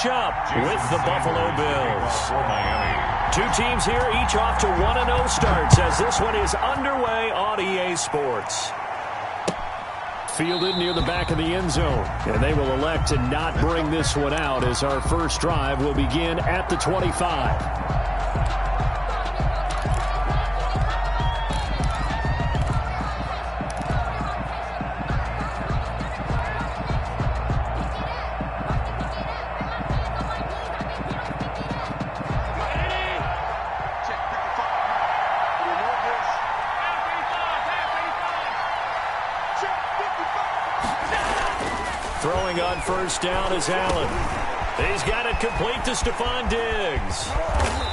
matchup with the Buffalo Bills. Two teams here, each off to 1-0 starts as this one is underway on EA Sports. Fielded near the back of the end zone, and they will elect to not bring this one out as our first drive will begin at the 25. Throwing on first down is Allen. He's got it complete to Stephon Diggs.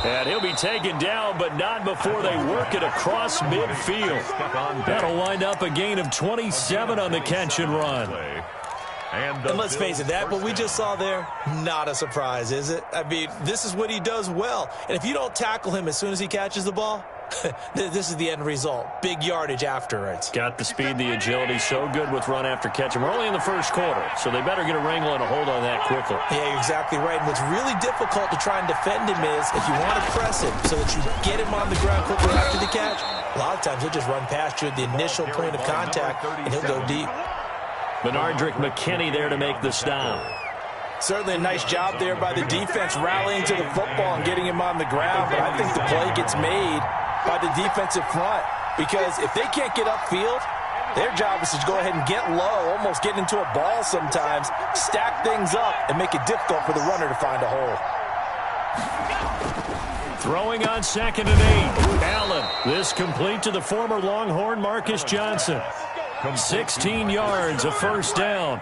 And he'll be taken down, but not before they work it across midfield. That'll wind up a gain of 27 on the catch and run. And let's face it, that what we just saw there, not a surprise, is it? I mean, this is what he does well. And if you don't tackle him as soon as he catches the ball, this is the end result. Big yardage afterwards. Got the speed, the agility, so good with run after catch. And we're only in the first quarter, so they better get a wrangle and a hold on that quickly. Yeah, you're exactly right. And what's really difficult to try and defend him is if you want to press him so that you get him on the ground quickly after the catch, a lot of times he'll just run past you at the initial point of contact, and he'll go deep. Benardrick McKinney there to make the stop. Certainly a nice job there by the defense rallying to the football and getting him on the ground, but I think the play gets made by the defensive front, because if they can't get upfield, their job is to go ahead and get low, almost get into a ball sometimes, stack things up, and make it difficult for the runner to find a hole. Throwing on 2nd and 8. Allen, this complete to the former Longhorn Marcus Johnson. 16 yards, a first down.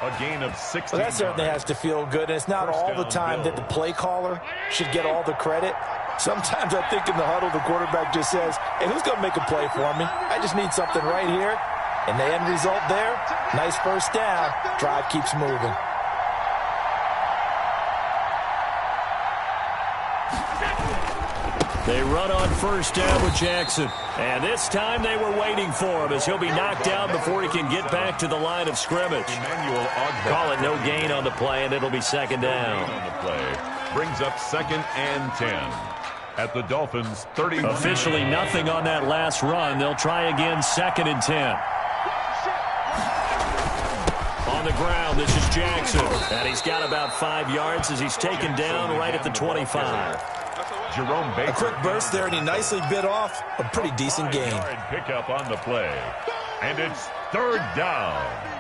A gain of 16. Well, that certainly has to feel good, and it's not all the time that the play caller should get all the credit. Sometimes I think in the huddle, the quarterback just says, hey, who's going to make a play for me? I just need something right here. And the end result there, nice first down. Drive keeps moving. They run on first down with Jackson. And this time they were waiting for him as he'll be knocked down before he can get back to the line of scrimmage. Call it no gain on the play, and it'll be 2nd down. On the play brings up 2nd and 10. At the Dolphins' 30. Officially nothing on that last run. They'll try again, 2nd and 10. On the ground, this is Jackson. And he's got about 5 yards as he's taken down right at the 25. Jerome Baker. A quick burst there, and he nicely bit off a pretty decent gain. Pickup on the play. And it's 3rd down.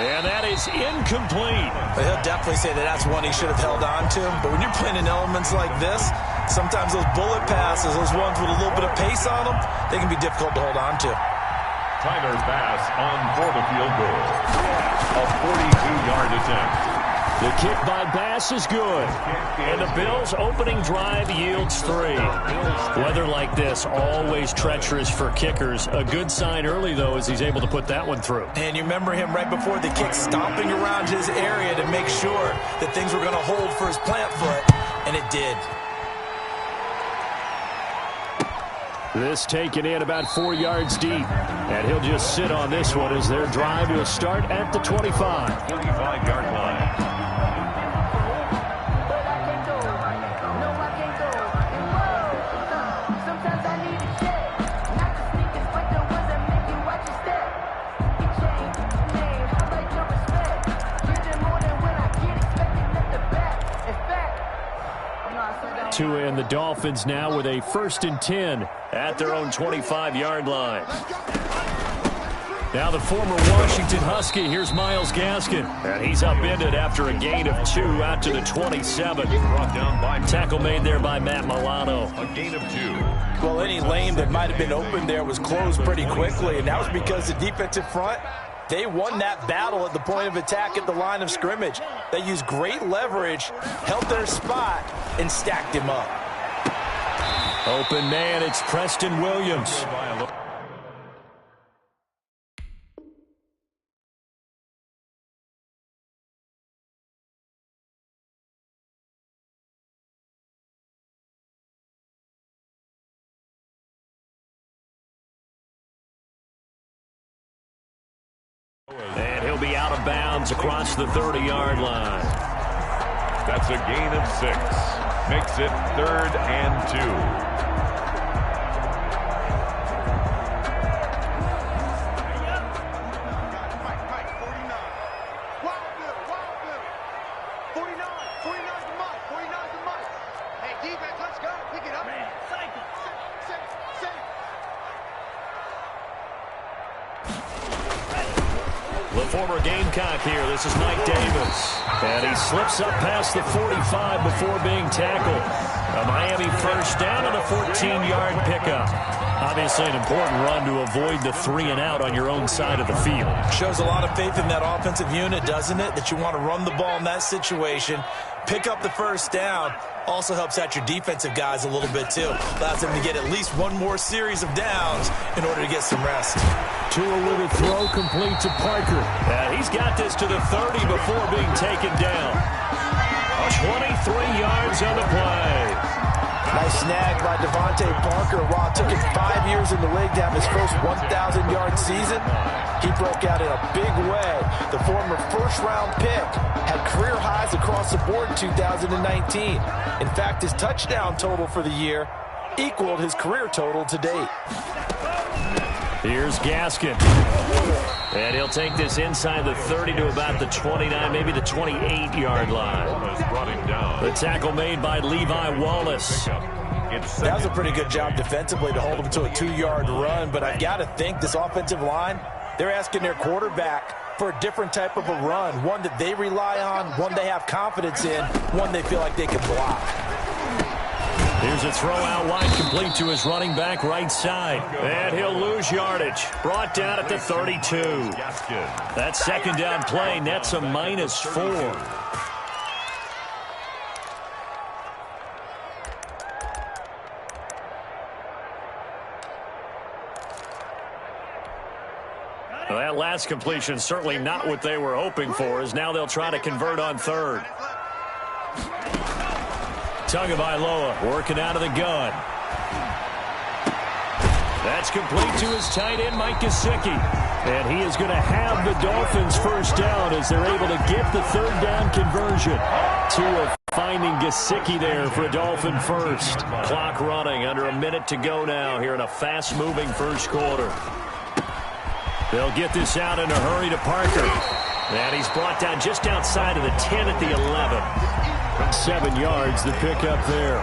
And that is incomplete. He'll definitely say that that's one he should have held on to. But when you're playing in elements like this, sometimes those bullet passes, those ones with a little bit of pace on them, they can be difficult to hold on to. Tyler Bass on for the field goal. A 42-yard attempt. The kick by Bass is good. And the Bills' opening drive yields 3. Weather like this, always treacherous for kickers. A good sign early, though, as he's able to put that one through. And you remember him right before the kick stomping around his area to make sure that things were going to hold for his plant foot, and it did. This taken in about 4 yards deep. And he'll just sit on this one as their drive will start at the 25. 25-yard line. And the Dolphins now with a 1st and 10 at their own 25-yard line. Now the former Washington Husky, here's Myles Gaskin. And he's upended after a gain of 2 out to the 27. Brought down by tackle made there by Matt Milano. A gain of 2. Well, any lane that might have been open there was closed pretty quickly, and that was because the defensive front, they won that battle at the point of attack at the line of scrimmage. They used great leverage, held their spot, and stacked him up. Open man, it's Preston Williams. And he'll be out of bounds across the 30-yard line. That's a gain of 6. Makes it 3rd and 2. The former Gamecock here. This is Mike Davis. And he slips up past the 45 before being tackled. A Miami first down and a 14-yard pickup. Obviously an important run to avoid the 3-and-out on your own side of the field. Shows a lot of faith in that offensive unit, doesn't it? That you want to run the ball in that situation. Pick up the first down. Also helps out your defensive guys a little bit, too. Allows them to get at least one more series of downs in order to get some rest. Tua with a throw complete to Parker. And he's got this to the 30 before being taken down. 23 yards on the play. Nice snag by Devontae Parker. While it took him 5 years in the league to have his first 1,000-yard season, he broke out in a big way. The former first-round pick had career highs across the board in 2019. In fact, his touchdown total for the year equaled his career total to date. Here's Gaskin. And he'll take this inside the 30 to about the 29, maybe the 28-yard line. Brought him down. The tackle made by Levi Wallace. That was a pretty good job defensively to hold him to a 2-yard run, but I've got to think this offensive line, they're asking their quarterback for a different type of a run, one that they rely on, one they have confidence in, one they feel like they can block. Here's a throw out wide complete to his running back right side. And he'll lose yardage. Brought down at the 32. That second down play nets a -4. Well, that last completion certainly not what they were hoping for, as now they'll try to convert on third. Tagovailoa working out of the gun. That's complete to his tight end, Mike Gesicki. And he is going to have the Dolphins first down as they're able to get the third down conversion. Tua finding Gesicki there for a Dolphin first. Clock running, under a minute to go now here in a fast-moving first quarter. They'll get this out in a hurry to Parker. And he's brought down just outside of the 10 at the 11. 7 yards, the pickup there.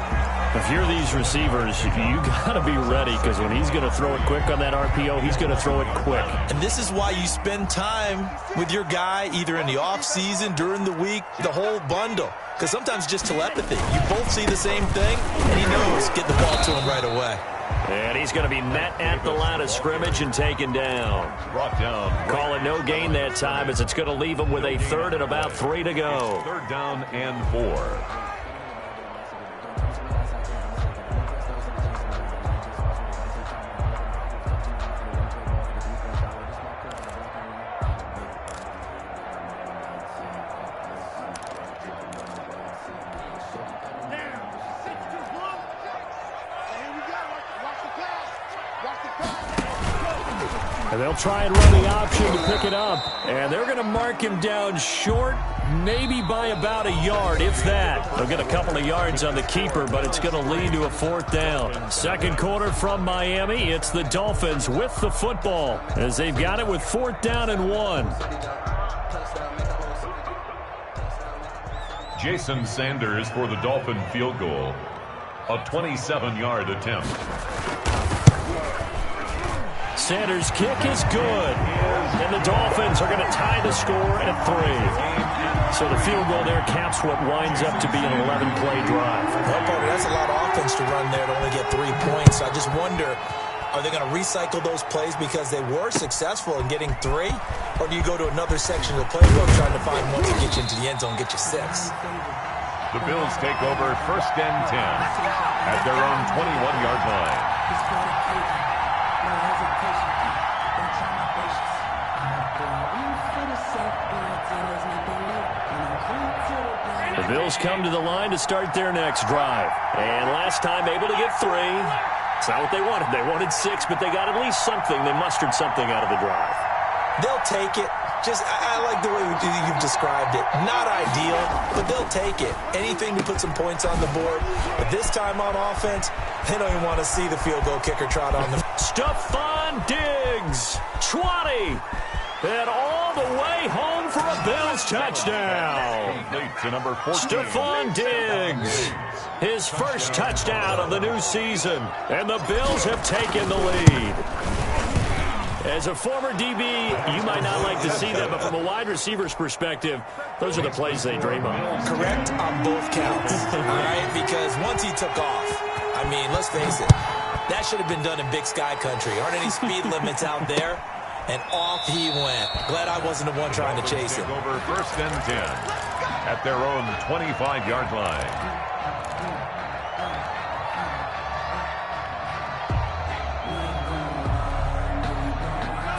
If you're these receivers, you got to be ready, because when he's going to throw it quick on that RPO, he's going to throw it quick. And this is why you spend time with your guy either in the offseason, during the week, the whole bundle. Because sometimes just telepathy. You both see the same thing, and he knows get the ball to him right away. And he's going to be met at the line of scrimmage and taken down. Brought down. Calling no gain that time, as it's going to leave him with a third and about 3 to go. 3rd down and 4. And they'll try and run the option to pick it up. And they're going to mark him down short, maybe by about a yard, if that. They'll get a couple of yards on the keeper, but it's going to lead to a 4th down. Second quarter from Miami. It's the Dolphins with the football, as they've got it with 4th down and 1. Jason Sanders for the Dolphin field goal. A 27-yard attempt. Sanders' kick is good. And the Dolphins are going to tie the score at 3. So the field goal there caps what winds up to be an 11-play drive. Well, Bobby, that's a lot of offense to run there to only get 3 points. I just wonder, are they going to recycle those plays because they were successful in getting 3? Or do you go to another section of the playbook trying to find one to get you into the end zone and get you 6? The Bills take over 1st and 10 at their own 21-yard line. The Bills come to the line to start their next drive. And last time able to get 3. It's not what they wanted. They wanted 6, but they got at least something. They mustered something out of the drive. They'll take it. I like the way you've described it. Not ideal, but they'll take it. Anything to put some points on the board. But this time on offense, they don't even want to see the field goal kicker trot on the... Stephon Diggs, 20. And all the way home for a Bills touchdown. To number 14. Stephon Diggs, his first touchdown of the new season. And the Bills have taken the lead. As a former DB, you might not like to see that, but from a wide receiver's perspective, those are the plays they dream of. Correct on both counts, all right? Because once he took off, I mean, let's face it, that should have been done in Big Sky Country. Aren't any speed limits out there? And off he went. Glad I wasn't the one trying to chase him. Over 1st and 10 at their own 25-yard line.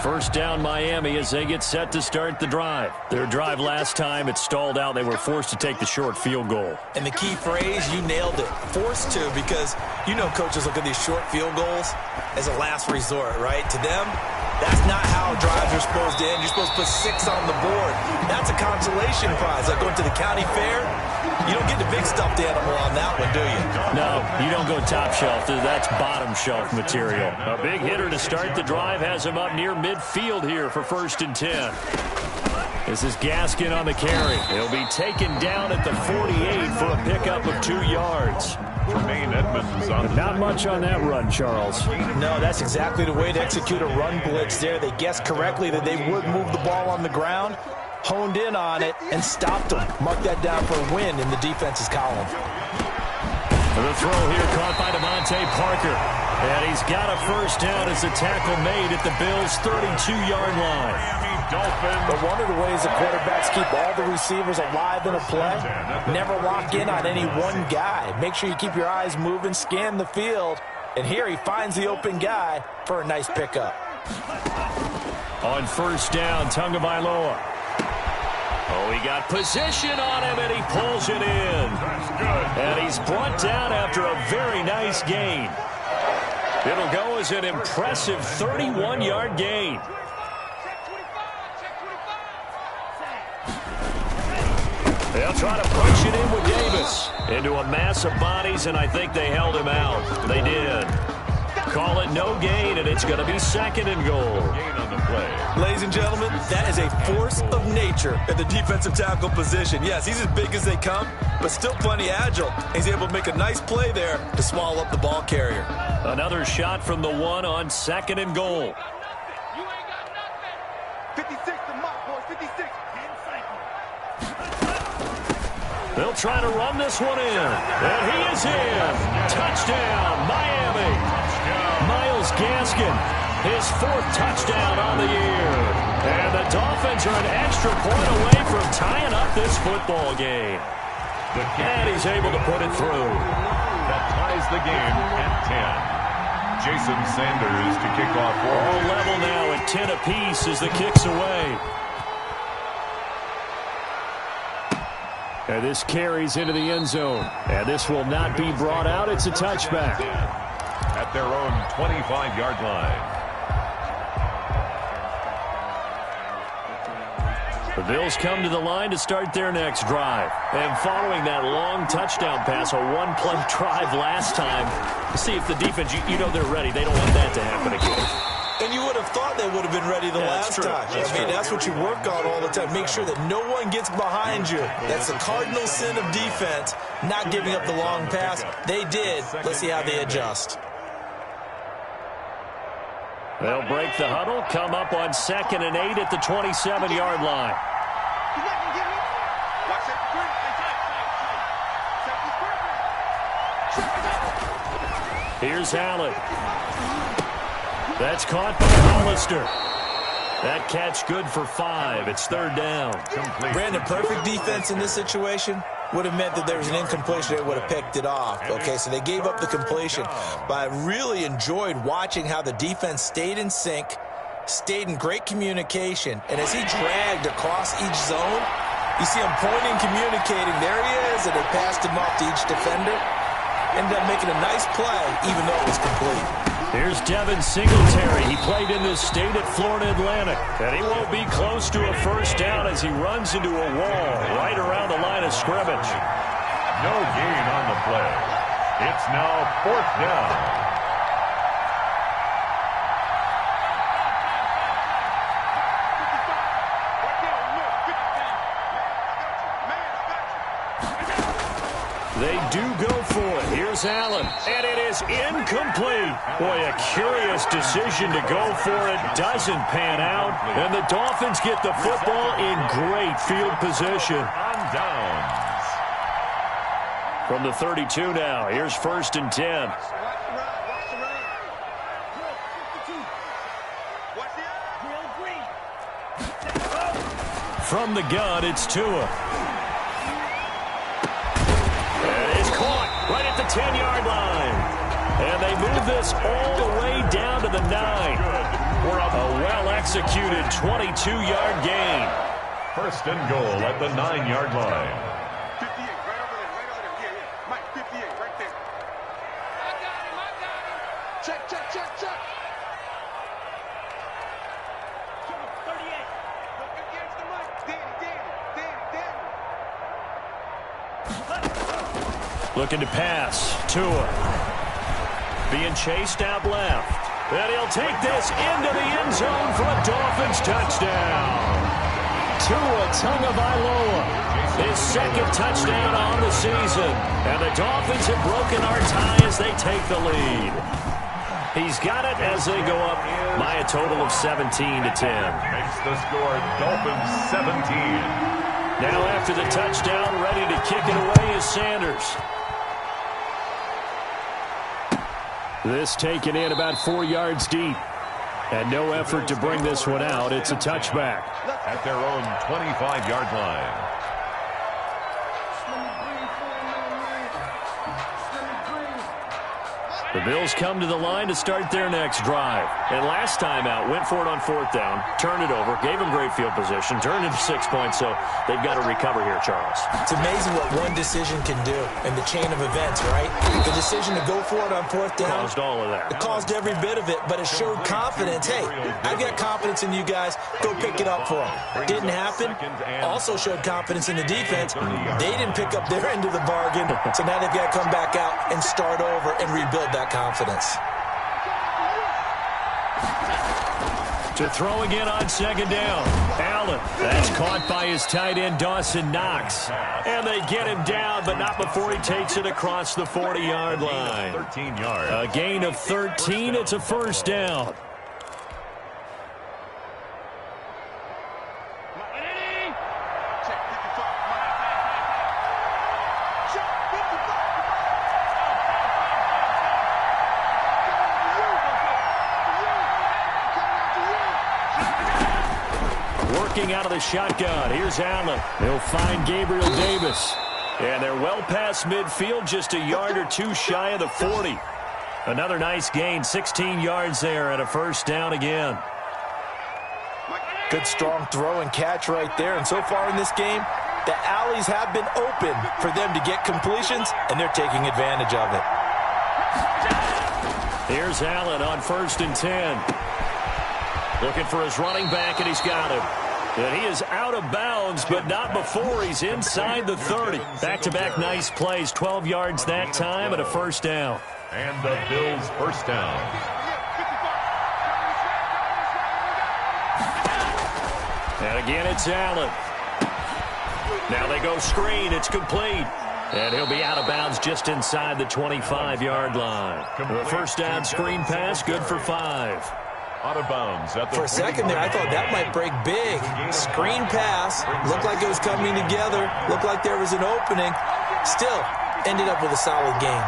First down Miami as they get set to start the drive. Their drive last time, it stalled out. They were forced to take the short field goal. And the key phrase, you nailed it. Forced to, because you know coaches look at these short field goals as a last resort, right? To them, that's not how drives are supposed to end. You're supposed to put 6 on the board. That's a consolation prize. Like going to the county fair, you don't get the big stuffed animal on that one, do you? No, you don't go top shelf. That's bottom shelf material. A big hitter to start the drive has him up near midfield here for 1st and 10. This is Gaskin on the carry. He'll be taken down at the 48 for a pickup of 2 yards. Not much on that run, Charles. No, that's exactly the way to execute a run blitz there. They guessed correctly that they would move the ball on the ground, honed in on it, and stopped them. Mark that down for a win in the defense's column. The throw here caught by Devontae Parker. And he's got a first down as the tackle made at the Bills' 32-yard line. But one of the ways the quarterbacks keep all the receivers alive in a play, never lock in on any one guy. Make sure you keep your eyes moving, scan the field, and here he finds the open guy for a nice pickup. On first down, Tagovailoa. Oh, he got position on him, and he pulls it in. And he's brought down after a very nice gain. It'll go as an impressive 31-yard gain. They'll try to punch it in with Davis into a mass of bodies, and I think they held him out. They did. Call it no gain, and it's going to be 2nd and goal. Gain on the play. Ladies and gentlemen, that is a force of nature at the defensive tackle position. Yes, he's as big as they come, but still plenty agile. He's able to make a nice play there to swallow up the ball carrier. Another shot from the 1 on 2nd and goal. 56 to mark, boys. 56. They'll try to run this one in. And he is in. Touchdown, Miami. Myles Gaskin, his 4th touchdown on the year. And the Dolphins are an extra point away from tying up this football game. And he's able to put it through. That ties the game at 10. Jason Sanders to kick off. All level now at 10 apiece as the kick's away. And this carries into the end zone. And this will not be brought out. It's a touchback. At their own 25-yard line. The Bills come to the line to start their next drive. And following that long touchdown pass, a one-play drive last time, see if the defense, you know they're ready. They don't want that to happen again. And you would have thought they would have been ready the last time. That's what you work on all the time. Make sure that no one gets behind you. That's the cardinal sin of defense, not giving up the long pass. They did. Let's see how they adjust. They'll break the huddle, come up on 2nd and 8 at the 27-yard line. Here's Allen. That's caught by Hollister. That catch good for 5. It's 3rd down. Brandon, perfect defense in this situation. would have meant that there was an incompletion. They would have picked it off. Okay, so they gave up the completion. But I really enjoyed watching how the defense stayed in sync, stayed in great communication. And as he dragged across each zone, you see him pointing, communicating. There he is, and they passed him off to each defender. Ended up making a nice play, even though it was complete. Here's Devin Singletary. He played in this state at Florida Atlantic. And he won't be close to a first down as he runs into a wall right around the line of scrimmage. No gain on the play. It's now 4th down. They do go for it. Here's Allen, and it is incomplete. Boy, a curious decision to go for it. Doesn't pan out, and the Dolphins get the football in great field position. On downs. From the 32 now, here's 1st and 10. From the gun, it's Tua. Right at the 10-yard line. And they move this all the way down to the 9. A well-executed 22-yard gain. 1st and goal at the 9-yard line. 58, right over there. Yeah. Mike, 58, right there. I got him. Check. Come on, 38. Look against the mic. Danny. Looking to pass. Tua. Being chased out left. And he'll take this into the end zone for a Dolphins touchdown. Tua Tagovailoa. His 2nd touchdown on the season. And the Dolphins have broken our tie as they take the lead. He's got it as they go up by a total of 17-10. Makes the score Dolphins 17. Now after the touchdown, ready to kick it away is Sanders. This taken in about 4 yards deep. And no effort to bring this one out. It's a touchback. At their own 25-yard line. The Bills come to the line to start their next drive. And last time out, went for it on 4th down, turned it over, gave them great field position, turned into 6 points, so they've got to recover here, Charles. It's amazing what one decision can do in the chain of events, right? The decision to go for it on 4th down. Caused all of that. It caused every bit of it, but it showed confidence. Hey, I've got confidence in you guys. Go pick it up for them. Didn't happen. Also showed confidence in the defense. They didn't pick up their end of the bargain, so now they've got to come back out and start over and rebuild that confidence. To throw again on 2nd down. Allen. That's caught by his tight end, Dawson Knox. And they get him down, but not before he takes it across the 40-yard line. 13 yards. A gain of 13. It's a 1st down. Out of the shotgun. Here's Allen. He'll find Gabriel Davis. And they're well past midfield, just a yard or two shy of the 40. Another nice gain, 16 yards there and a 1st down again. Good strong throw and catch right there. And so far in this game, the alleys have been open for them to get completions, and they're taking advantage of it. Here's Allen on 1st and 10. Looking for his running back, and he's got him. And he is out of bounds, but not before he's inside the 30. Back-to-back nice plays, 12 yards that time and a 1st down. And the Bills' 1st down. And again, it's Allen. Now they go screen. It's complete. And he'll be out of bounds just inside the 25-yard line. The 1st down screen pass, good for 5. Out of bounds. For a second there, I thought that might break big. Screen pass. Looked like it was coming together. Looked like there was an opening. Still, ended up with a solid game.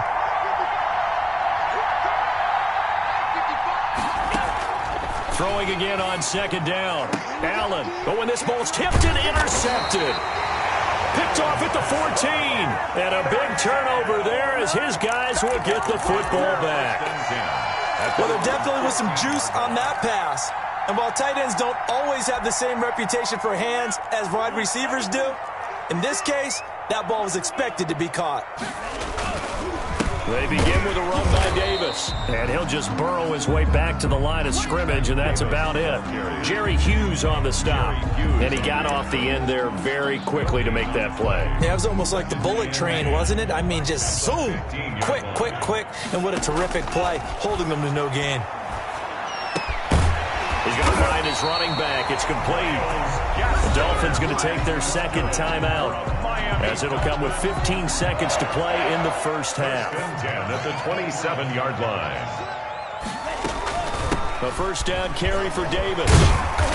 Throwing again on 2nd down. Allen. But when this ball's tipped and intercepted. Picked off at the 14. And a big turnover there as his guys will get the football back. Well, there definitely was some juice on that pass. And while tight ends don't always have the same reputation for hands as wide receivers do, in this case, that ball was expected to be caught. They begin with a run by Davis. And he'll just burrow his way back to the line of scrimmage, and that's about it. Jerry Hughes on the stop. And he got off the end there very quickly to make that play. Yeah, it was almost like the bullet train, wasn't it? I mean, just zoom. Quick, quick, quick. And what a terrific play, holding them to no gain. He's going to find his running back. It's complete. The Dolphins going to take their second timeout, as it'll come with 15 seconds to play in the first half. 10 at the 27-yard line. A first down carry for Davis.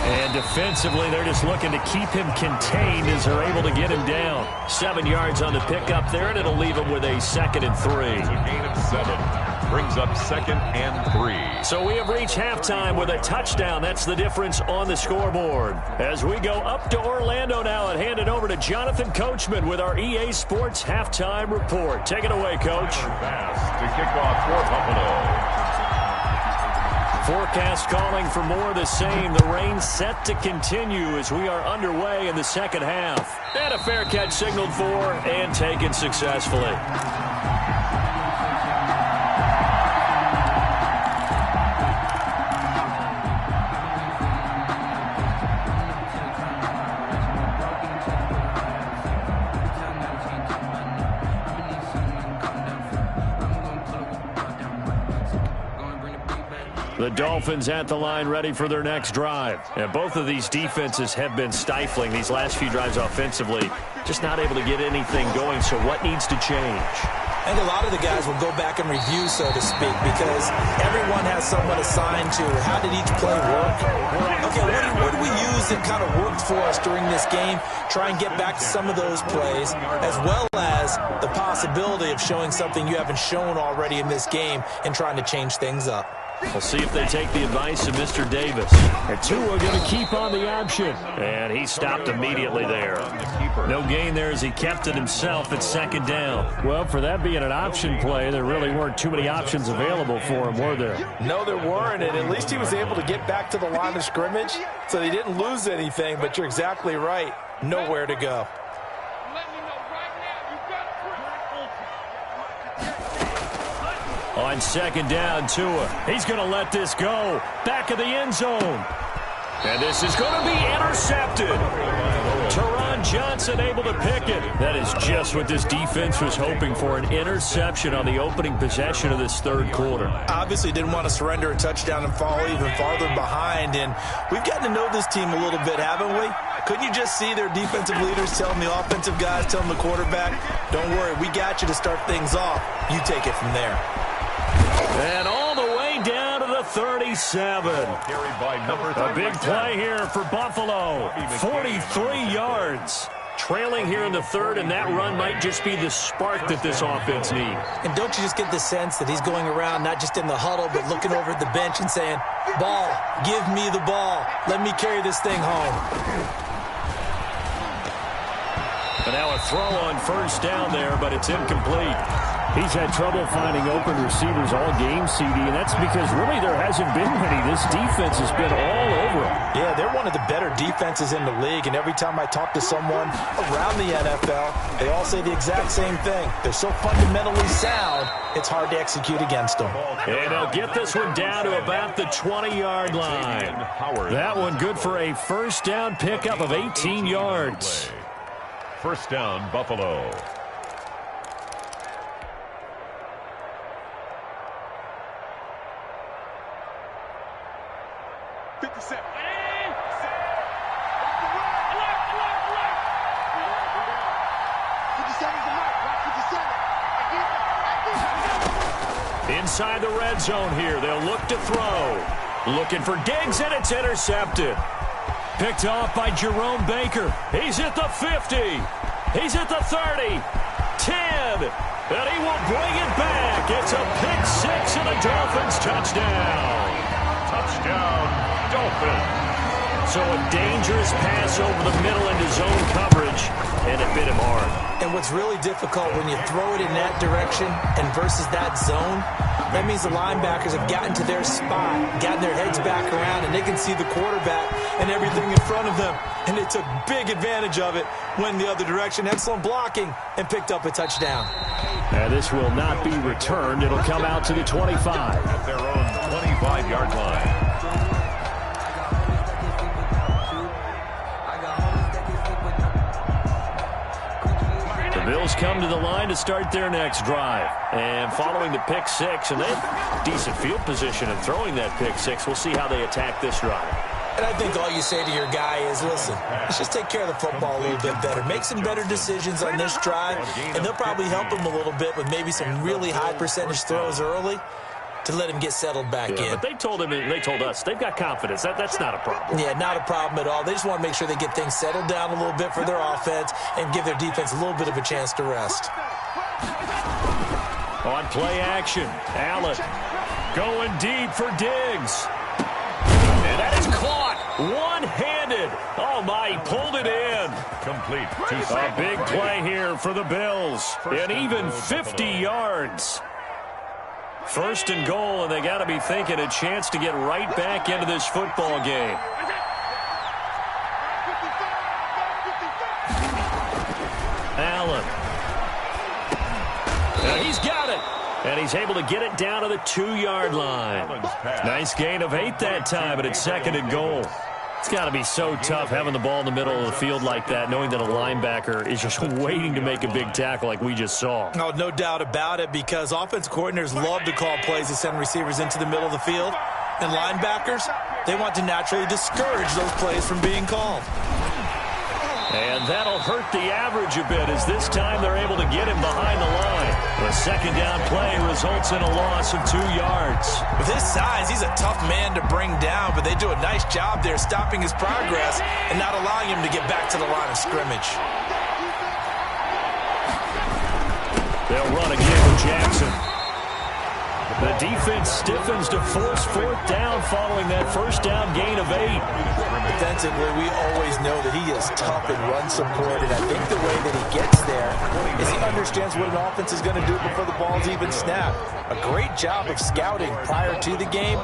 And defensively, they're just looking to keep him contained as they're able to get him down. 7 yards on the pickup there, and it'll leave him with a 2nd and 3. A gain of 7. Brings up 2nd and 3. So we have reached halftime with a touchdown. That's the difference on the scoreboard. As we go up to Orlando now and hand it over to Jonathan Coachman with our EA Sports Halftime Report. Take it away, Coach. Pass to kick off for Buffalo. Forecast calling for more of the same. The rain set to continue as we are underway in the second half. And a fair catch signaled for and taken successfully. The Dolphins at the line ready for their next drive. And both of these defenses have been stifling these last few drives offensively. Just not able to get anything going, so what needs to change? I think a lot of the guys will go back and review, so to speak, because everyone has someone assigned to how did each play work. Okay, what do we use that kind of worked for us during this game? Try and get back to some of those plays, as well as the possibility of showing something you haven't shown already in this game and trying to change things up. We'll see if they take the advice of Mr. Davis. And Tua going to keep on the option. And he stopped immediately there. No gain there as he kept it himself at 2nd down. Well, for that being an option play, there really weren't too many options available for him, were there? No, there weren't, and at least he was able to get back to the line of scrimmage, so he didn't lose anything, but you're exactly right. Nowhere to go. On 2nd down, Tua. He's going to let this go. Back of the end zone. And this is going to be intercepted. Teron Johnson able to pick it. That is just what this defense was hoping for, an interception on the opening possession of this third quarter. Obviously didn't want to surrender a touchdown and fall even farther behind, and we've gotten to know this team a little bit, haven't we? Couldn't you just see their defensive leaders telling the offensive guys, telling the quarterback, don't worry, we got you to start things off. You take it from there. And all the way down to the 37. A big play here for Buffalo. 43 yards. Trailing here in the third, and that run might just be the spark that this offense needs. And don't you just get the sense that he's going around not just in the huddle, but looking over at the bench and saying, ball, give me the ball. Let me carry this thing home. And now a throw on first down there, but it's incomplete. He's had trouble finding open receivers all game, CD, and that's because really there hasn't been many. This defense has been all over him. Yeah, they're one of the better defenses in the league, and every time I talk to someone around the NFL, they all say the exact same thing. They're so fundamentally sound, it's hard to execute against them. And they'll get this one down to about the 20-yard line. That one good for a first down pickup of 18 yards. First down, Buffalo. Inside the red zone here, they'll look to throw. Looking for Diggs, and it's intercepted. Picked off by Jerome Baker. He's at the 50. He's at the 30. 10. And he will bring it back. It's a pick six and a Dolphins touchdown. Touchdown, Dolphins. So a dangerous pass over the middle into zone coverage, and it bit him hard. And what's really difficult when you throw it in that direction and versus that zone, that means the linebackers have gotten to their spot, gotten their heads back around, and they can see the quarterback and everything in front of them. And they took big advantage of it, went the other direction, excellent blocking, and picked up a touchdown. And this will not be returned. It'll come out to the 25. At their own 25-yard line. Bills come to the line to start their next drive. And following the pick six, and they have decent field position in throwing that pick six. We'll see how they attack this drive. And I think all you say to your guy is, listen, let's just take care of the football a little bit better. Make some better decisions on this drive, and they'll probably help him a little bit with maybe some really high percentage throws early to let him get settled back in. But they told him, and they told us, they've got confidence. That's not a problem. Yeah, not a problem at all. They just want to make sure they get things settled down a little bit for their offense and give their defense a little bit of a chance to rest. On play action, Allen going deep for Diggs. And that is caught one-handed. Oh, my, he pulled it in. Complete. A big play here for the Bills. And even 50 yards. First and goal, and they got to be thinking a chance to get right back into this football game. Allen. And he's got it. And he's able to get it down to the 2-yard line. Nice gain of 8 that time, but it's second and goal. It's got to be so tough having the ball in the middle of the field like that, knowing that a linebacker is just waiting to make a big tackle like we just saw. Oh, no doubt about it, because offensive coordinators love to call plays to send receivers into the middle of the field. And linebackers, they want to naturally discourage those plays from being called. And that'll hurt the average a bit, as this time they're able to get him behind the line. The second down play results in a loss of 2 yards. With his size, he's a tough man to bring down, but they do a nice job there stopping his progress and not allowing him to get back to the line of scrimmage. They'll run again with Jackson. The defense stiffens to force fourth down following that first down gain of 8. Defensively, we always know that he is tough and run support, and I think the way that he gets there is he understands what an offense is going to do before the ball's even snapped. A great job of scouting prior to the game,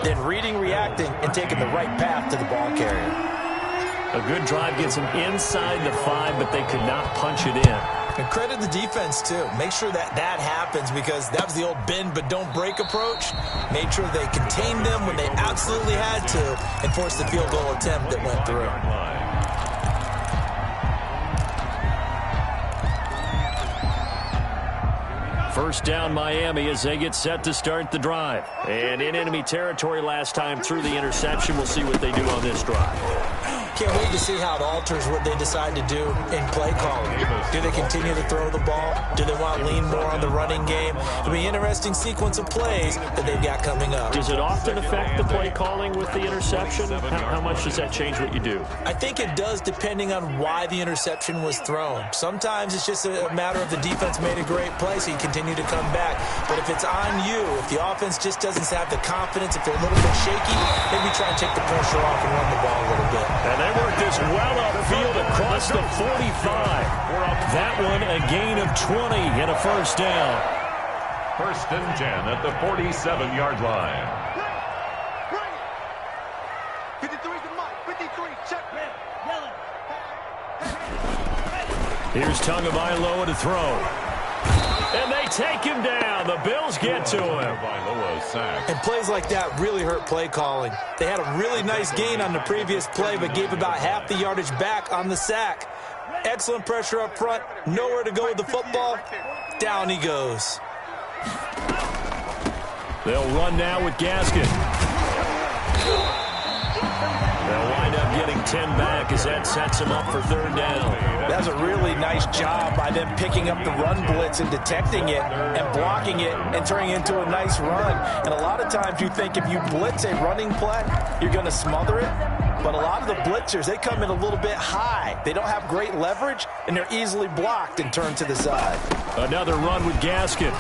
then reading, reacting, and taking the right path to the ball carrier. A good drive gets them inside the 5, but they could not punch it in. And credit the defense, too. Make sure that happens, because that was the old bend but don't break approach. Made sure they contained them when they absolutely had to and forced the field goal attempt that went through. First down Miami as they get set to start the drive. And in enemy territory last time through the interception. We'll see what they do on this drive. Can't wait to see how it alters what they decide to do in play calling. Do they continue to throw the ball? Do they want to lean more on the running game? It'll be an interesting sequence of plays that they've got coming up. Does it often affect the play calling with the interception? How much does that change what you do? I think it does, depending on why the interception was thrown. Sometimes it's just a matter of the defense made a great play, so you continue to come back. But if it's on you, if the offense just doesn't have the confidence, if they're a little bit shaky, maybe try and take the pressure off and run the ball a little bit. And they work this well upfield across the 45. That one a gain of 20 and a first down. First and 10 at the 47-yard line. 53's the mark. 53, check. Here's Tagovailoa to throw. And they take him down. The Bills get to him. And plays like that really hurt play calling. They had a really nice gain on the previous play, but gave about half the yardage back on the sack. Excellent pressure up front. Nowhere to go with the football. Down he goes. They'll run now with Gaskin. They'll wind up getting 10 back as that sets them up for third down. That was a really nice job by them picking up the run blitz and detecting it and blocking it and turning it into a nice run. And a lot of times you think if you blitz a running play, you're going to smother it. But a lot of the blitzers, they come in a little bit high. They don't have great leverage, and they're easily blocked and turned to the side. Another run with Gaskin.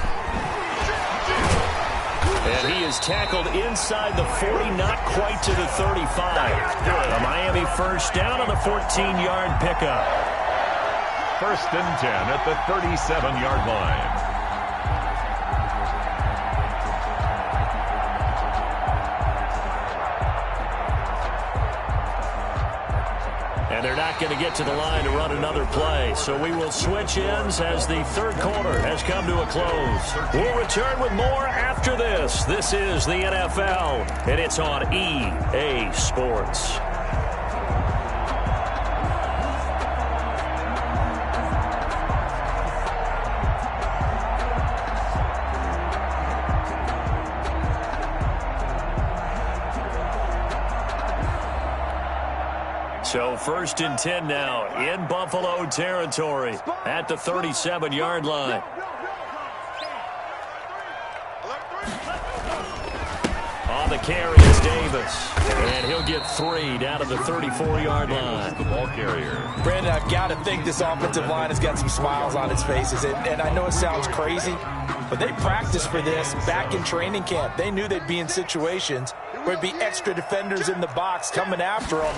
And he is tackled inside the 40, not quite to the 35. A Miami first down on the 14-yard pickup. First and 10 at the 37-yard line. And they're not going to get to the line to run another play. So we will switch ends as the third quarter has come to a close. We'll return with more after this. This is the NFL, and it's on EA Sports. So first and 10 now in Buffalo territory at the 37-yard line. On the carry is Davis. And he'll get 3 down to the 34-yard line. The ball carrier. Brandon, I've got to think this offensive line has got some smiles on its faces. And I know it sounds crazy, but they practiced for this back in training camp. They knew they'd be in situations where there'd be extra defenders in the box coming after them,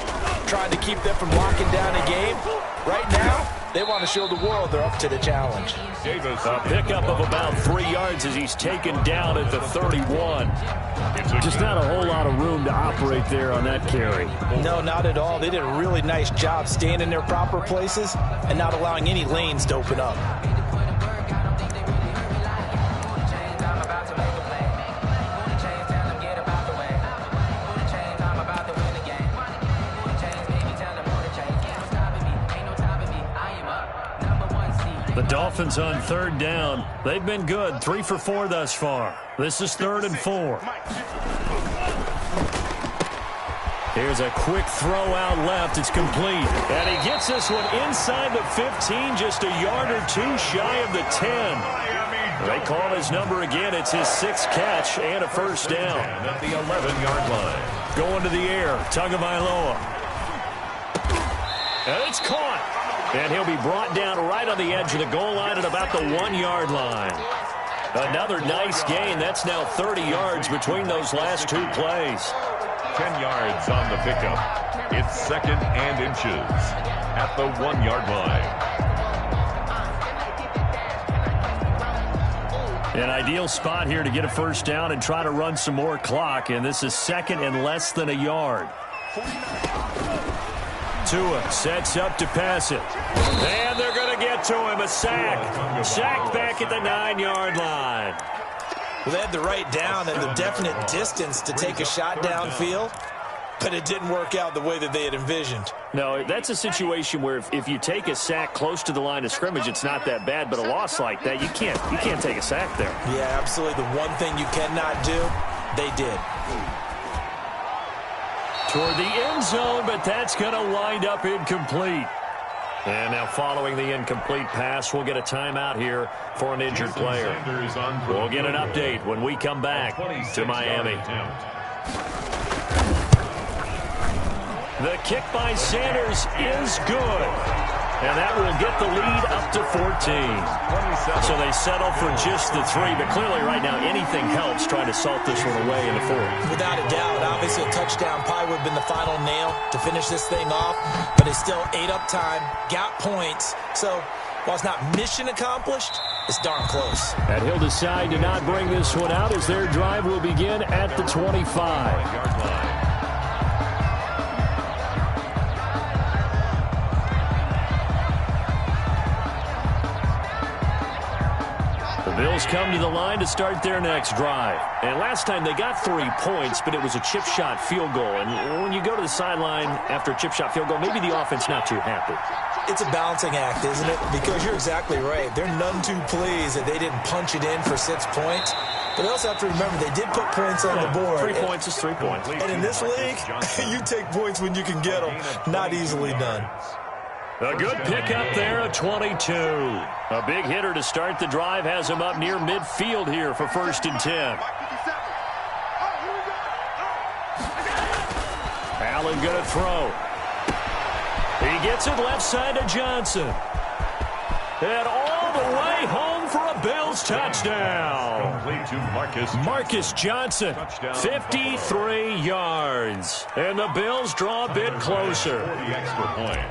trying to keep them from locking down a game. Right now, they want to show the world they're up to the challenge. Davis. A pickup of about 3 yards as he's taken down at the 31. Just not a whole lot of room to operate there on that carry. No, not at all. They did a really nice job staying in their proper places and not allowing any lanes to open up. The Dolphins on third down. They've been good. 3 for 4 thus far. This is 3rd and 4. Here's a quick throw out left. It's complete. And he gets this one inside the 15, just a yard or 2 shy of the 10. They call his number again. It's his 6th catch and a first down. At the 11-yard line. Going to the air. Tagovailoa. And it's caught. And he'll be brought down right on the edge of the goal line at about the 1-yard line. Another nice gain. That's now 30 yards between those last 2 plays. 10 yards on the pickup. It's 2nd and inches at the 1-yard line. An ideal spot here to get a first down and try to run some more clock. And this is 2nd and less than a yard. Tua sets up to pass it. And they're going to get to him. A sack. Sack back at the 9-yard line. Well, they had the right down and the definite distance to take a shot downfield, but it didn't work out the way that they had envisioned. No, that's a situation where if you take a sack close to the line of scrimmage, it's not that bad. But a loss like that, you can't take a sack there. Yeah, absolutely. The one thing you cannot do, they did. Toward the end zone, but that's going to wind up incomplete. And now following the incomplete pass, we'll get a timeout here for an injured player. We'll get an update when we come back to Miami. The kick by Sanders is good. And that will get the lead up to 14. So they settle for just the 3. But clearly right now anything helps trying to salt this one away in the 4th. Without a doubt. Obviously a touchdown probably would have been the final nail to finish this thing off. But it's still ate up time. Got points. So while it's not mission accomplished, it's darn close. And he'll decide to not bring this one out as their drive will begin at the 25. Bills come to the line to start their next drive. And last time they got 3 points, but it was a chip shot field goal. And when you go to the sideline after a chip shot field goal, maybe the offense not too happy. It's a balancing act, isn't it? Because you're exactly right. They're none too pleased that they didn't punch it in for 6 points. But they also have to remember they did put points on the board. 3 points is 3 points. And in this league, you take points when you can get them. Not easily done. A good pickup there at 22. A big hitter to start the drive has him up near midfield here for 1st and 10. Allen going to throw. He gets it left side to Johnson. And all the way home for a Bills touchdown. Complete to Marcus Johnson, 53 yards. And the Bills draw a bit closer. For the extra point.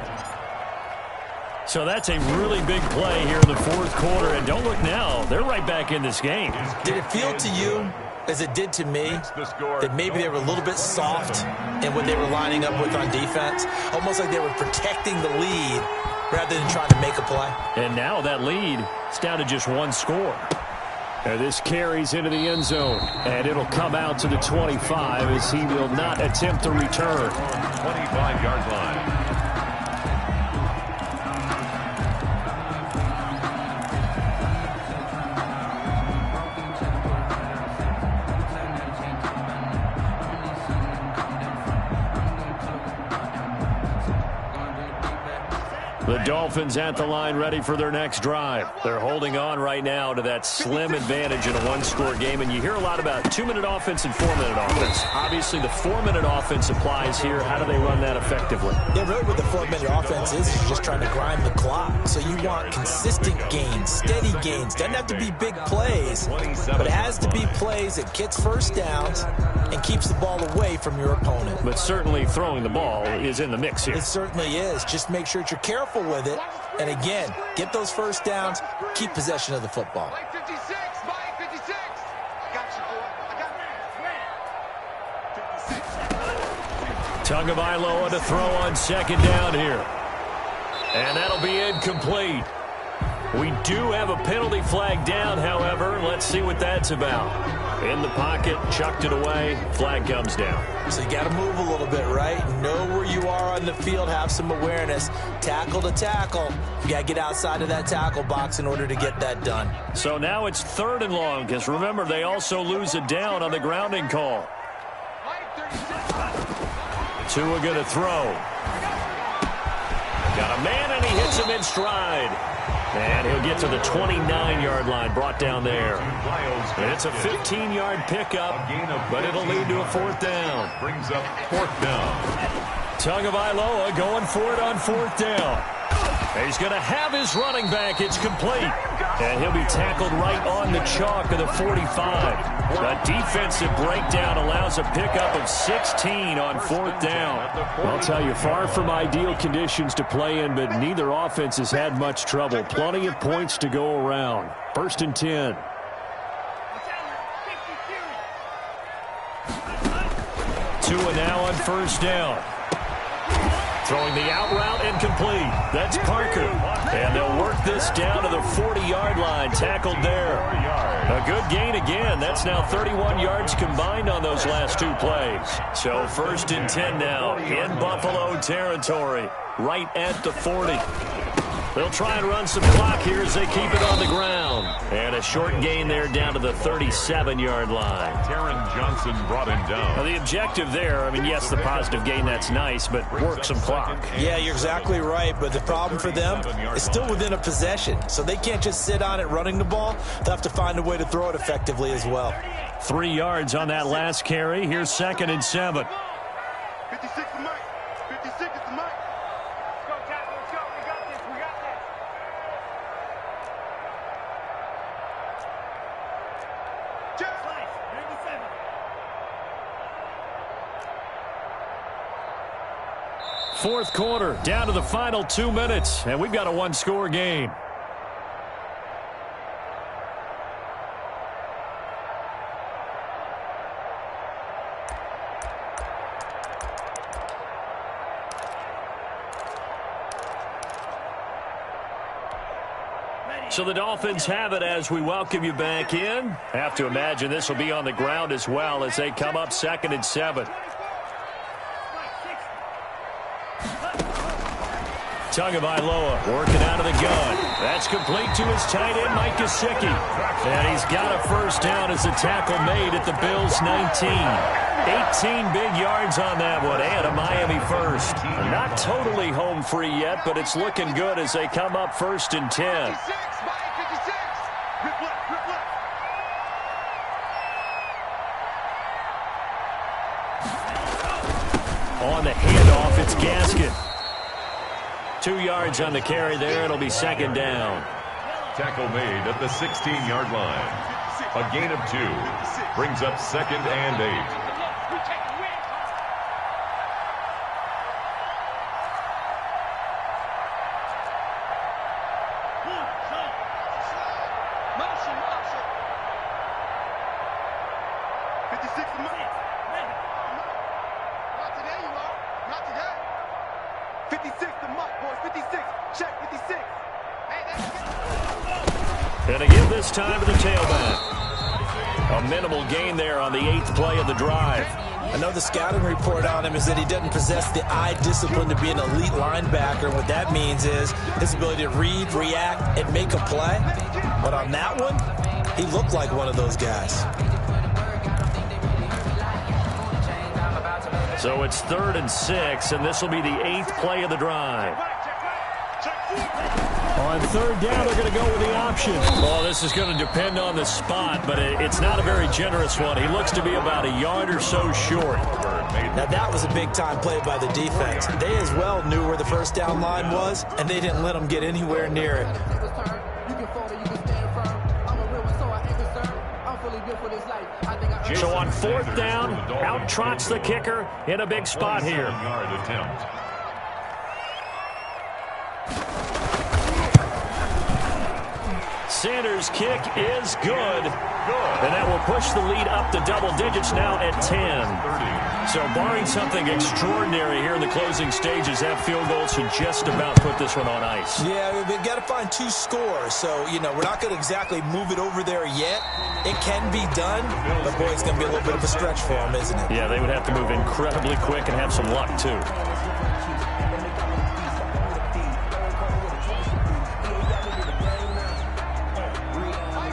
So that's a really big play here in the fourth quarter. And don't look now, they're right back in this game. Did it feel to you, as it did to me, that maybe they were a little bit soft in what they were lining up with on defense? Almost like they were protecting the lead rather than trying to make a play. And now that lead is down to just one score. And this carries into the end zone. And it'll come out to the 25 as he will not attempt the return. 25-yard line. The Dolphins at the line ready for their next drive. They're holding on right now to that slim advantage in a one-score game. And you hear a lot about 2-minute offense and 4-minute offense. Obviously, the 4-minute offense applies here. How do they run that effectively? Yeah, really what the 4-minute offense is you're just trying to grind the clock. So you want consistent gains, steady gains. Doesn't have to be big plays, but it has to be plays that gets first downs and keeps the ball away from your opponent. But certainly throwing the ball is in the mix here. It certainly is. Just make sure that you're careful with it. And again, get those first downs, keep possession of the football. Mike 56, Mike 56. I got you, boy. I got you. 56. Tagovailoa to throw on second down here. And that'll be incomplete. We do have a penalty flag down, however. Let's see what that's about. In the pocket, chucked it away, flag comes down. So you got to move a little bit, right? Know where you are on the field, have some awareness. Tackle to tackle. You got to get outside of that tackle box in order to get that done. So now it's 3rd and long, because remember, they also lose a down on the grounding call. Tua going to throw. Got a man, and he hits him in stride. And he'll get to the 29-yard line, brought down there. And it's a 15-yard pickup, but it'll lead to a 4th down. Brings up 4th down. Tagovailoa going for it on 4th down. He's going to have his running back. It's complete. And he'll be tackled right on the chalk of the 45. The defensive breakdown allows a pickup of 16 on 4th down. I'll tell you, far from ideal conditions to play in, but neither offense has had much trouble. Plenty of points to go around. 1st and 10. Tua now on 1st down. Throwing the out route incomplete. That's Parker. And they'll work this down to the 40-yard line. Tackled there. A good gain again. That's now 31 yards combined on those last 2 plays. So 1st and 10 now in Buffalo territory. Right at the 40. They'll try and run some clock here as they keep it on the ground. And a short gain there down to the 37-yard line. Taron Johnson brought him down. Now, the objective there, I mean, yes, the positive gain, that's nice, but work some clock. Yeah, you're exactly right, but the problem for them is still within a possession. So they can't just sit on it running the ball. They'll have to find a way to throw it effectively as well. 3 yards on that last carry. Here's 2nd and 7. 56 to Mike. 56 is to Mike. Let's go, Tackle. Let's go. We got this. We got this. Just nice. 97. Fourth quarter, down to the final 2 minutes, and we've got a one-score game. So the Dolphins have it as we welcome you back in. Have to imagine this will be on the ground as well as they come up 2nd and 7. Tagovailoa working out of the gun. That's complete to his tight end, Mike Gesicki. And he's got a first down as the tackle made at the Bills' 19. 18 big yards on that one, and a Miami first. Not totally home free yet, but it's looking good as they come up 1st and 10. 56, Mike 56. Rip left, rip left. On the handoff, it's Gaskin. 2 yards on the carry there. It'll be 2nd down. Tackle made at the 16-yard line. A gain of 2 brings up 2nd and 8. And to give this time to the tailback. A minimal gain there on the 8th play of the drive. I know the scouting report on him is that he doesn't possess the eye discipline to be an elite linebacker. What that means is his ability to read, react, and make a play. But on that one, he looked like one of those guys. So it's 3rd and 6, and this will be the 8th play of the drive. On 3rd down, they're going to go with the option. Well, this is going to depend on the spot, but it's not a very generous one. He looks to be about a yard or so short. Now, that was a big-time play by the defense. They as well knew where the first down line was, and they didn't let them get anywhere near it. So on 4th down, out trots the kicker in a big spot here. Sanders' kick is good. And that will push the lead up to double digits now at 10. So barring something extraordinary here in the closing stages, that field goal should just about put this one on ice. Yeah, we've got to find 2 scores. So, you know, we're not going to exactly move it over there yet. It can be done, but boy, it's going to be a little bit of a stretch for them, isn't it? Yeah, they would have to move incredibly quick and have some luck, too.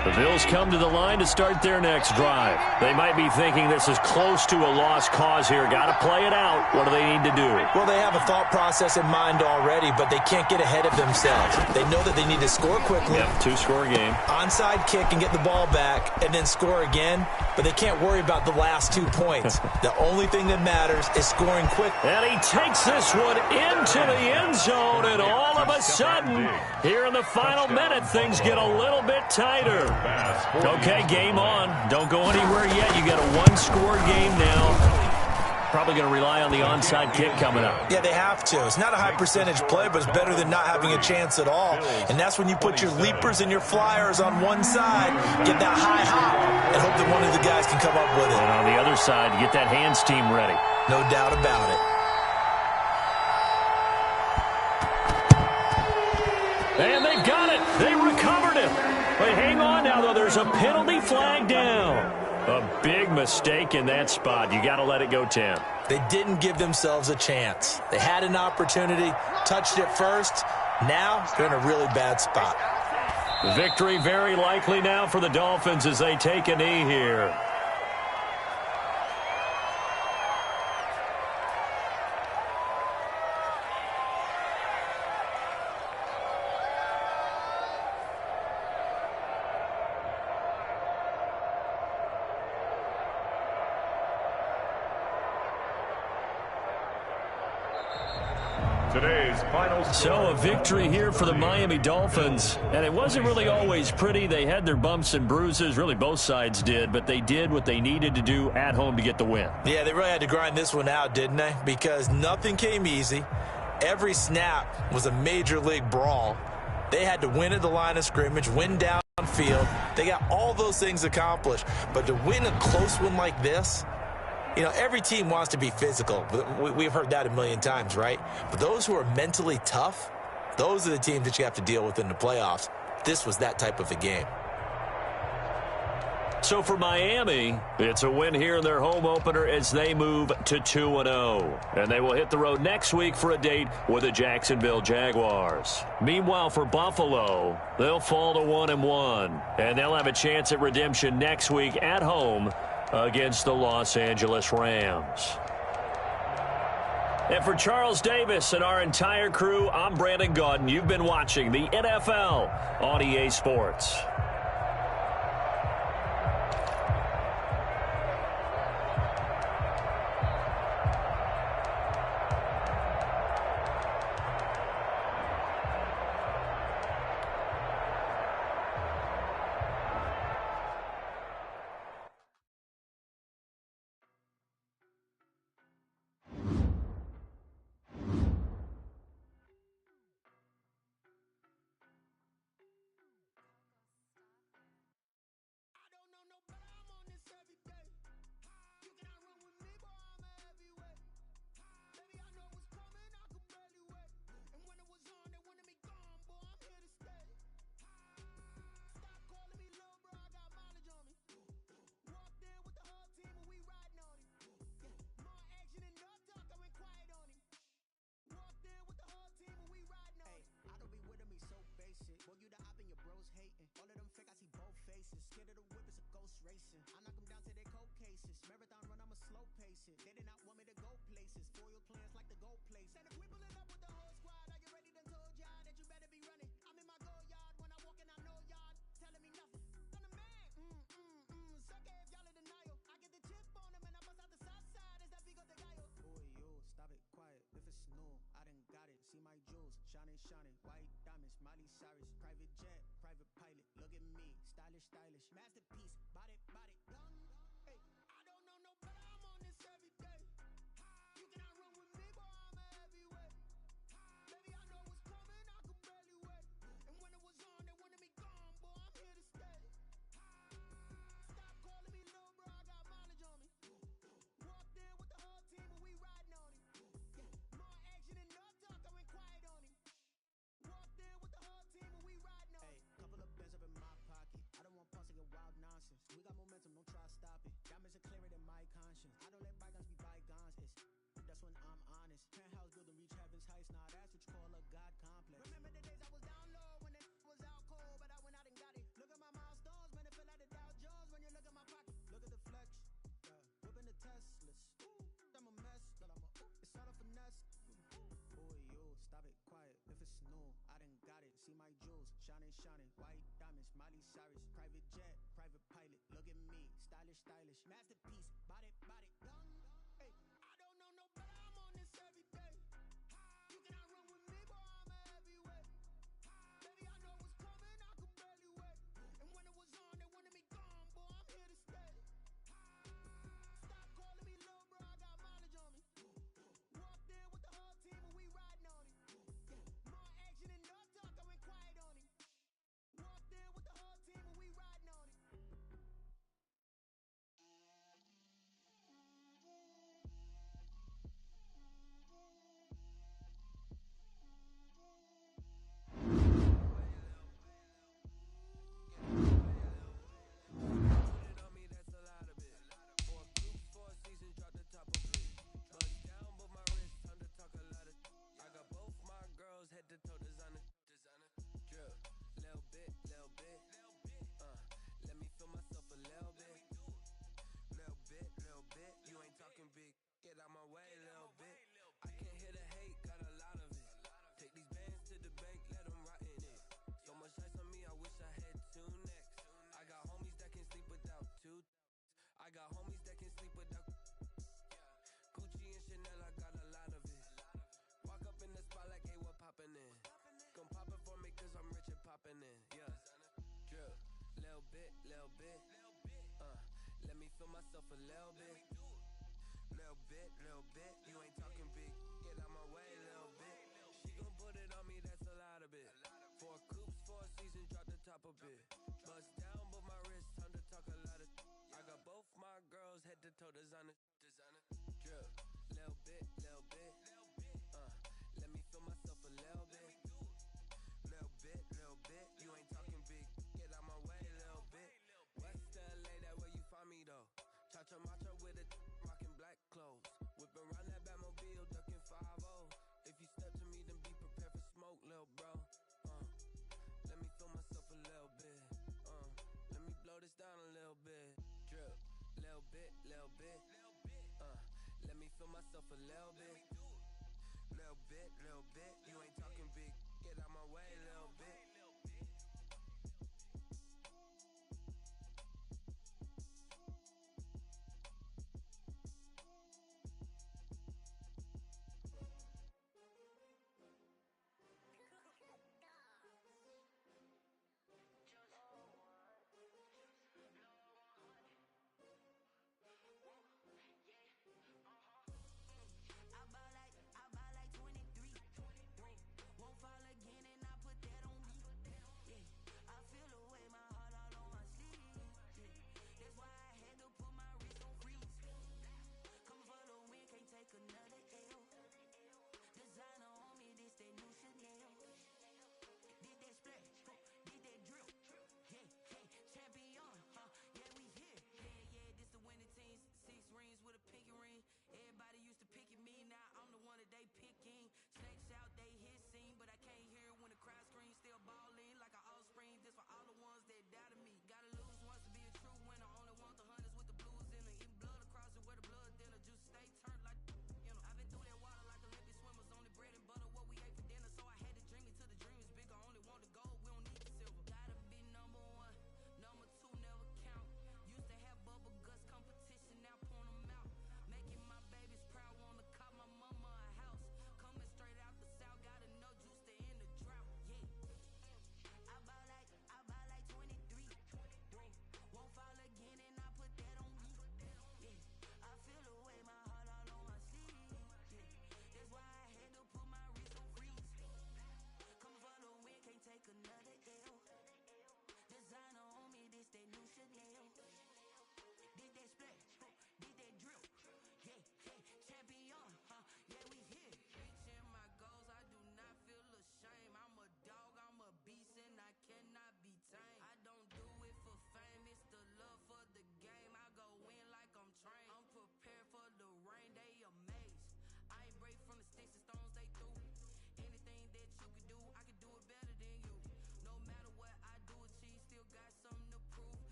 The Bills come to the line to start their next drive. They might be thinking this is close to a lost cause here. Got to play it out. What do they need to do? Well, they have a thought process in mind already, but they can't get ahead of themselves. They know that they need to score quickly. Yep, 2-score game. Onside kick and get the ball back and then score again, but they can't worry about the last 2 points. The only thing that matters is scoring quick. And he takes this one into the end zone, and all of a sudden, here in the final minute, things get a little bit tighter. Okay, game on. Don't go anywhere yet. You got a 1-score game now. Probably going to rely on the onside kick coming up. Yeah, they have to. It's not a high percentage play, but it's better than not having a chance at all. And that's when you put your leapers and your flyers on one side, get that high hop, and hope that one of the guys can come up with it. And on the other side, get that hands team ready. No doubt about it. And they've got it. They recovered it. But hang on now, though. There's a penalty flag down. A big mistake in that spot. You got to let it go 10. They didn't give themselves a chance. They had an opportunity, touched it first. Now they're in a really bad spot. Victory very likely now for the Dolphins as they take a knee here. Today's final score. So a victory here for the Miami Dolphins. And it wasn't really always pretty. They had their bumps and bruises. Really, both sides did. But they did what they needed to do at home to get the win. Yeah, they really had to grind this one out, didn't they? Because nothing came easy. Every snap was a major league brawl. They had to win at the line of scrimmage, win downfield. They got all those things accomplished. But to win a close one like this, you know, every team wants to be physical. We've heard that a million times, right? But those who are mentally tough, those are the teams that you have to deal with in the playoffs. This was that type of a game. So for Miami, it's a win here in their home opener as they move to 2-0. And they will hit the road next week for a date with the Jacksonville Jaguars. Meanwhile, for Buffalo, they'll fall to 1-1. And they'll have a chance at redemption next week at home against the Los Angeles Rams. And for Charles Davis and our entire crew, I'm Brandon Gaudin. You've been watching the NFL on EA Sports. stylish. Masterpiece, body, young. Hey, I don't know no better, I'm on this every day. You cannot run with me, boy, I'm a heavyweight. Baby, I know what's coming, I could barely wait. And when it was on, they wanted me gone, boy, I'm here to stay. Stop calling me little bro, I got mileage on me. Walked in with the whole team and we riding on him. Yeah, more action and no talk, I went quiet on him. Walked in with the whole team and we riding on him. Hey, couple of bands up in my pocket. I don't want pause to get wild nonsense. We got momentum, don't try to stop it. Diamonds are clearer than my conscience. I don't let bygones be bygones. That's when I'm honest. Penthouse building, reach heaven's heights. Nah, that's what you call a God complex. Remember the days I was down low when it was out cold, but I went out and got it. Look at my milestones, man, it feel like the Dow Jones when you look at my pocket. Look at the flex, yeah. Whipping the Teslas. Ooh, I'm a mess, but it's all a finesse. Boy, you stop it, quiet. If it's new, I done got it. See my jewels, shining, white diamonds, Miley Cyrus, private jet, private pilot. Look at me, stylish, masterpiece, body, young. Hey, I don't know no better, I'm on this every day. You cannot run with me, boy, I'm a heavyweight. Baby, I know what's coming, I could barely wait. And when it was on, they wanted me gone, boy, I'm here to stay. Stop calling me little bro, I got mileage on me. Walked in with the whole team and we riding on him. Yeah, more action and no talk, I went quiet on him. Walked in with the whole team and we riding on him. Head to toe designer, drip, little bit, let me feel myself a little bit, you ain't talking big, get out my way, little bit, I can't hear the hate, got a lot of it, take these bands to the bank, let them rot in it, so much ice on me, I wish I had two necks, I got homies that can sleep without two, I got homies that can sleep without, Gucci and Chanel, I got a lot of it. Walk up in the spot like, hey, what poppin' in? Gon' pop it for me cause I'm rich and poppin' in, yeah. Drip, little bit, let me feel myself a little bit. Little bit, you ain't talking big, get out my way, little bit. She gon' put it on me, that's a lot of it. 4 coops, 4 seasons, drop the top a bit. Bust down, but my wrist, time to talk a lot of. I got both my girls, head to toe designer. Drip, little bit, let me feel myself a little bit. Little bit, you ain't talking big, get out my way, little bit. West LA, that where you find me though. Cha-cha matcha with a rockin' black clothes. Whippin' around that Batmobile, duckin' 5-0. If you step to me, then be prepared for smoke, lil' bro. Let me feel myself a little bit. Let me blow this down a little bit. Drip, little bit, let me feel myself a little bit. Little bit, you ain't talking big, get out my way, little bit. I buy like 23. Won't fall again and I put that on me.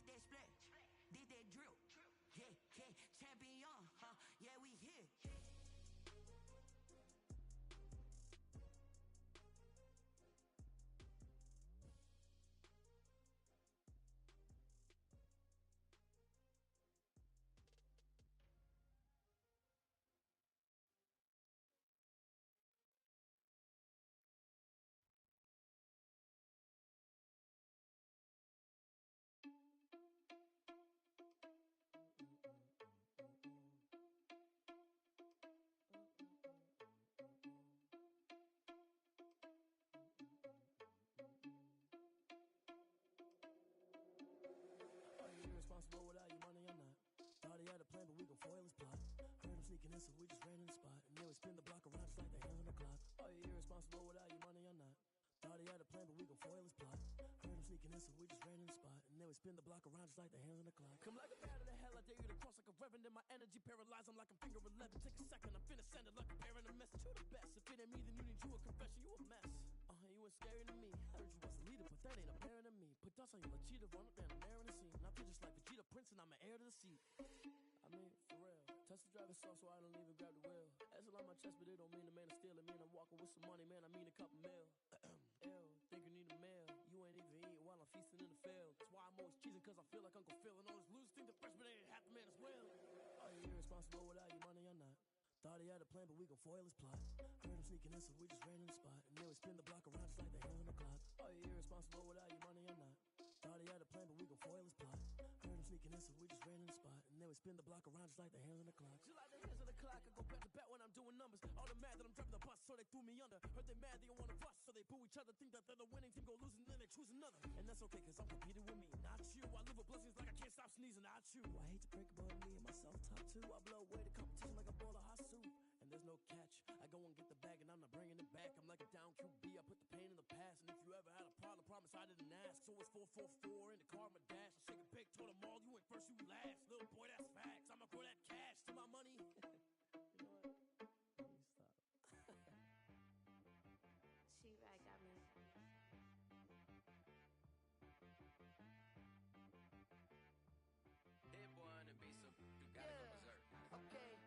Did that splash, did that drip. Yeah, yeah, champion, huh? Yeah, we here. Are you irresponsible without your money or not? Thought he had a plan, but we gon' foil his plot. Heard him sneaking in, so we just ran in the spot. And then we spin the block around just like the hands on the clock. Are you irresponsible without your money or not? Thought he had a plan, but we gon' foil his plot. Heard him sneaking in, so we just ran in the spot. And then we spin the block around just like the hands on the clock. Come like a bat of the hell, I dare you to cross like a reverend. And my energy paralyzed, I'm like I'm finger 11. Take a second, I'm finna send it like a parent. A message to the best. If it ain't me, then you need you a confession. You a mess. You ain't scary to me. Heard you was a leader, but that ain't apparent to me. Put dust on your cheetah, run up down the mayor in the scene. And I feel just like Vegeta Prince, and I'm an heir to the seat. I mean, for real. Touch the driver's sauce so I don't even grab the wheel. That's on my chest, but it don't mean the man is stealing. Mean I'm walking with some money, man. I mean a couple mil. Ew, think you need a meal. You ain't even eating while I'm feasting in the field. That's why I'm always cheesing, cause I feel like Uncle Phil. And all those losers think the freshman ain't half the man as well. Are you irresponsible without your money or not? Thought he had a plan, but we gon' foil his plot. Heard him sneaking in, so we just ran in the spot. And then we spin the block around just like the hands on the clock. Are you irresponsible without your money or not? Thought he had a plan, but we gon' foil his plot. Heard him sneaking in, so we just ran in the spot. And then we spin the block around just like the hands on the clock. Just like the hands on the clock, I go back to back when I'm doing numbers. All the mad that I'm driving the bus, so they threw me under. Heard they mad, they don't wanna bust, so they boo each other. Think that they're the winning team, go losing, then they choose another. And that's okay, cause I'm competing with me, not you. I live with blessings like I can't stop sneezing, not you. I hate to break it, but me and myself top two. I blow away the competition like a bowl of hot soup. And there's no catch. I go and get the bag and I'm not bringing it back. I'm like a down QB, I put the pain in the past. And if you ever had a problem, promise I didn't ask. So it's 444 in the car, my dash. I shake a big, told them all, you ain't first, you last. Little boy, that's facts. I'ma grow that cash to my money. You know what? Let me stop. She right got me. Hit boy on the beat, so you gotta go berserk. Okay.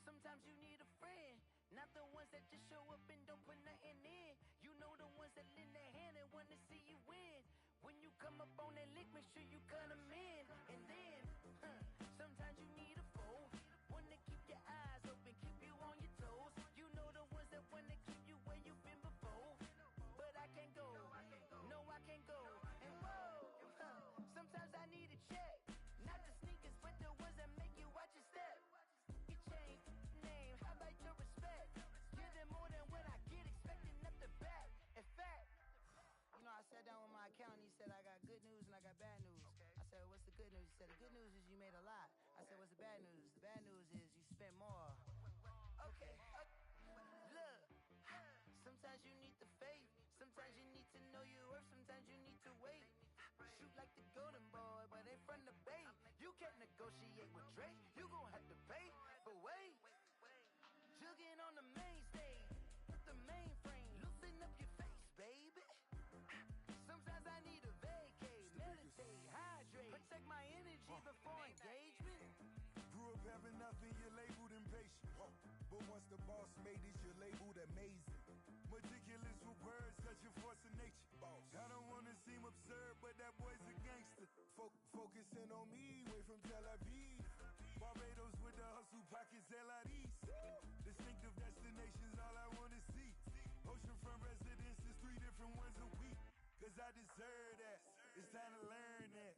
Sometimes you need a friend, not the ones that just show up and don't put nothing in. You know the ones that lend their hand and want to see you win. When you come up on that lick, make sure you cut them in. And then, sometimes you need a foe, one to keep your eyes open, keep you on your toes. You know the ones that want to keep you where you've been before. But I can't go, no I can't go. And whoa, sometimes I need a check, not the sneakers, but the ones that make you watch your step. Your chain, name, how about your respect? Give them more than what I get, expecting at the back. In fact, you know, I sat down with my accountant, he said I got good news and I got bad news. I said, what's the good news? He said, the good news is you made a lot. I said, what's the bad news? The bad news is you spent more. Okay, look, sometimes you need the faith, sometimes you need to know your worth, sometimes you need to wait. Shoot like the golden boy, but ain't from the bay. You can't negotiate with Drake, you gon' have to pay. But wait, jugging on the main stage, with the mainframe, loosen up your face, baby. Sometimes I need a vacate, meditate, hydrate, protect my energy before engagement. Grew up having nothing, you're labeled impatient. But once the boss made it, you're labeled amazing. Meticulous with words, such a force of nature. I don't wanna seem absurd, but that boy's a gangster. Focusing on me, way from Tel Aviv. Barbados with the hustle pockets, LIDs. Distinctive destinations, all I wanna see. Oceanfront residences, 3 different ones a week. Cause I deserve that, it's time to learn that.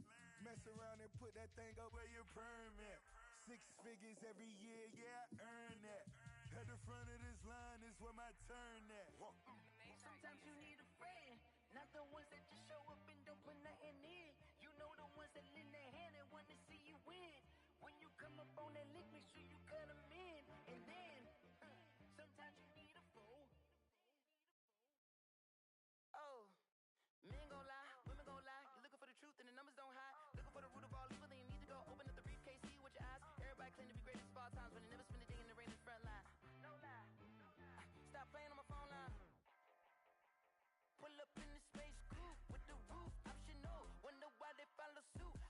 Mess around and put that thing up where your perm at. 6 figures every year, yeah, I earn that. At the front of this line is where my turn at. Sometimes you need a friend, not the ones that just show up and don't put nothing in. You know the ones that lend their hand and want to see you win. When you come up on that lick, make sure you cut them in. And then, sometimes you need a fool. Oh, men gon' lie, women gon' lie. You're looking for the truth and the numbers don't hide. Looking for the root of all evil, then you need to go open up the briefcase, see with your eyes. Everybody claim to be greatest of all times, but they never spend a day in the rain in the front line. No lie. Stop playing on my phone line. Pull up in the space coupe with the roof optional. Wonder why they follow suit.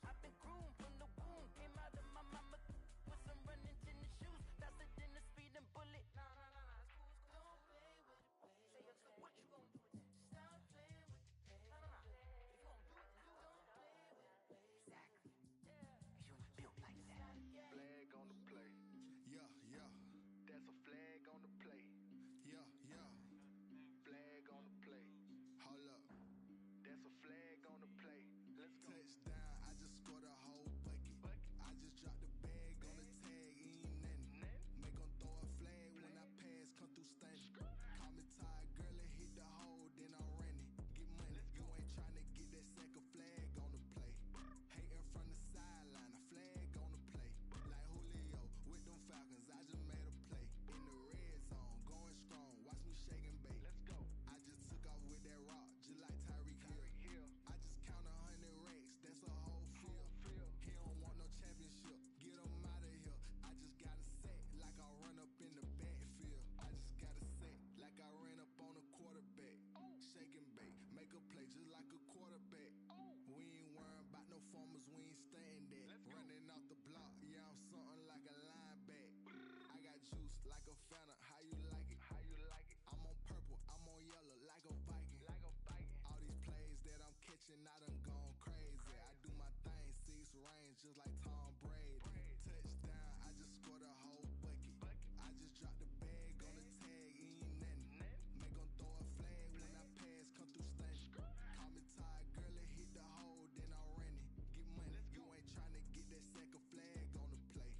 juice like a Fanta. How you like it? How you like it? I'm on purple, I'm on yellow like a Viking. Like a Viking. All these plays that I'm catching, I done gone crazy. I do my thing, 6 range just like Tom Brady. Touchdown, I just scored a whole bucket. I just dropped the bag on the tag, ain't nothing. Make 'em throw a flag when I pass, come through stunning. Call me Ty Gurley, hit the hole, then I ran it. Get money, you ain't tryna get that second flag on the play.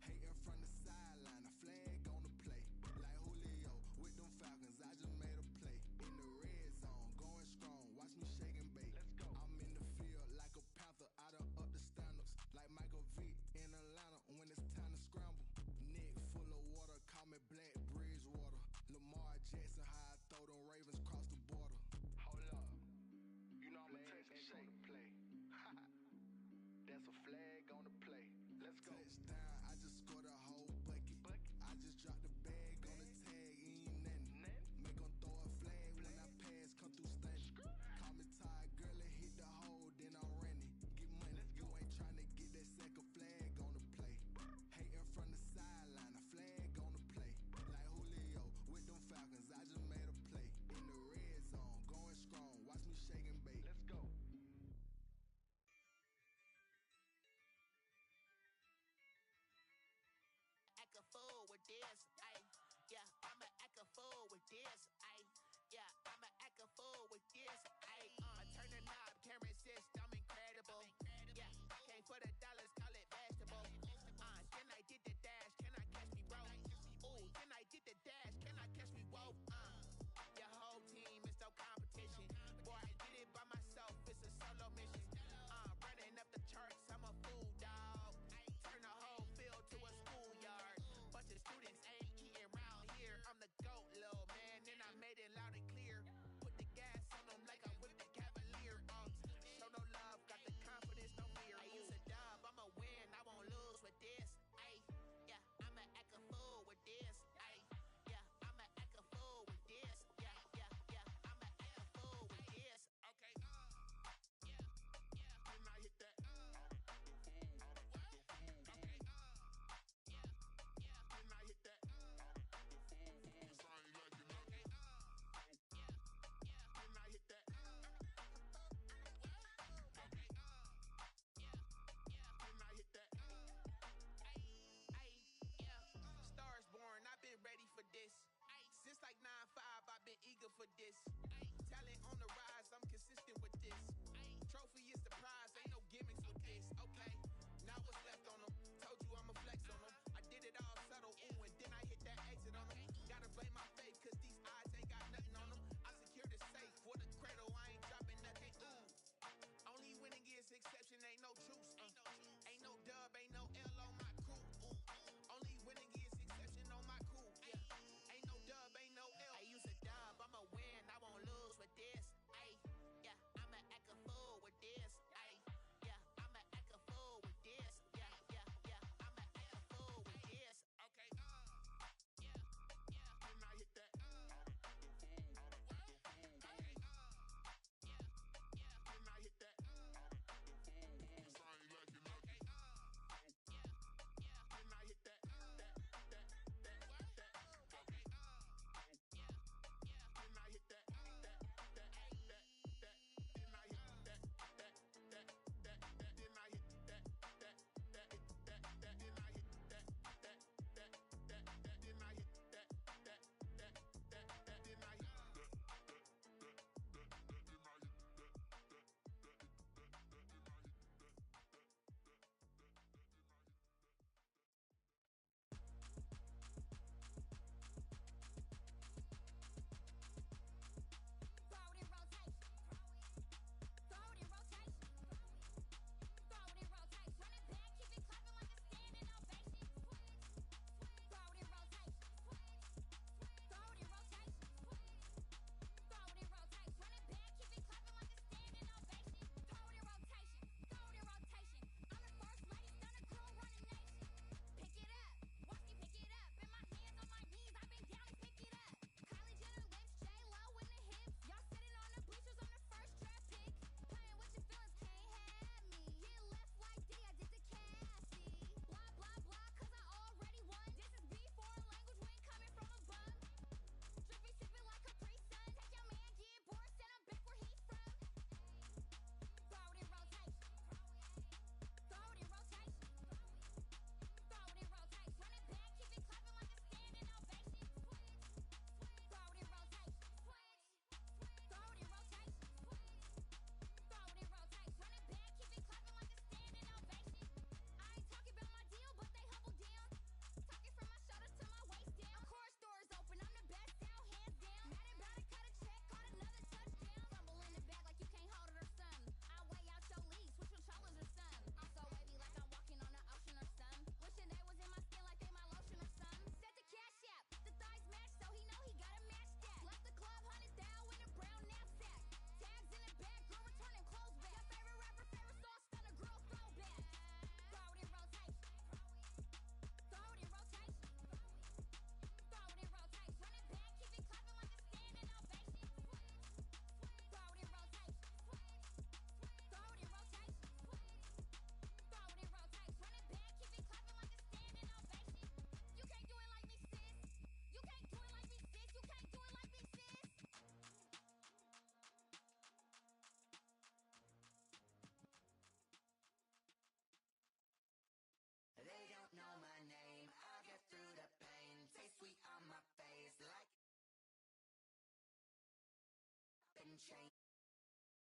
Hating from the sideline, a flag on the play. Like Julio with them Falcons, I just made a play. In the red zone, going strong, watch me shake and bake. I'm in the field like a panther, I done up the standards. Like Michael Vick in Atlanta when it's time to scramble. Neck full of water, call me Black Bridgewater. Lamar Jackson, how I throw them Ravens cross the border. Hold up, you know I'ma touch the shake play. That's a flag on the play. Let's go. Touchdown, I just scored a whole bucket. I just dropped the bag on the tag, ain't nothing. Make 'em throw a flag when I pass, come through stunning. Call me Ty Gurley, hit the hole, then I ran it. Get money, you ain't tryna get that second flag on the play. Hating from the sideline, a flag on the play. Like Julio with them Falcons, I just made a play. In the red zone, going strong, watch me shake and bake. Let's go. Act a fool with this, ayy. Yeah, I'ma act a fool with this, ayy. Yeah, I'ma act a fool with this, ayy. Turn the knob, camera assist, I'm incredible. Yeah, came for the dollars, call it vegetable. Then I did the dash, can I catch me, bro? Ooh, then I did the dash, can I catch me, whoa? Your whole team is no competition. Boy, I did it by myself, it's a solo mission. Running up the charts, I'm a fool, dog. Turn the whole field to a schoolyard. Bunch of students ain't eating chain.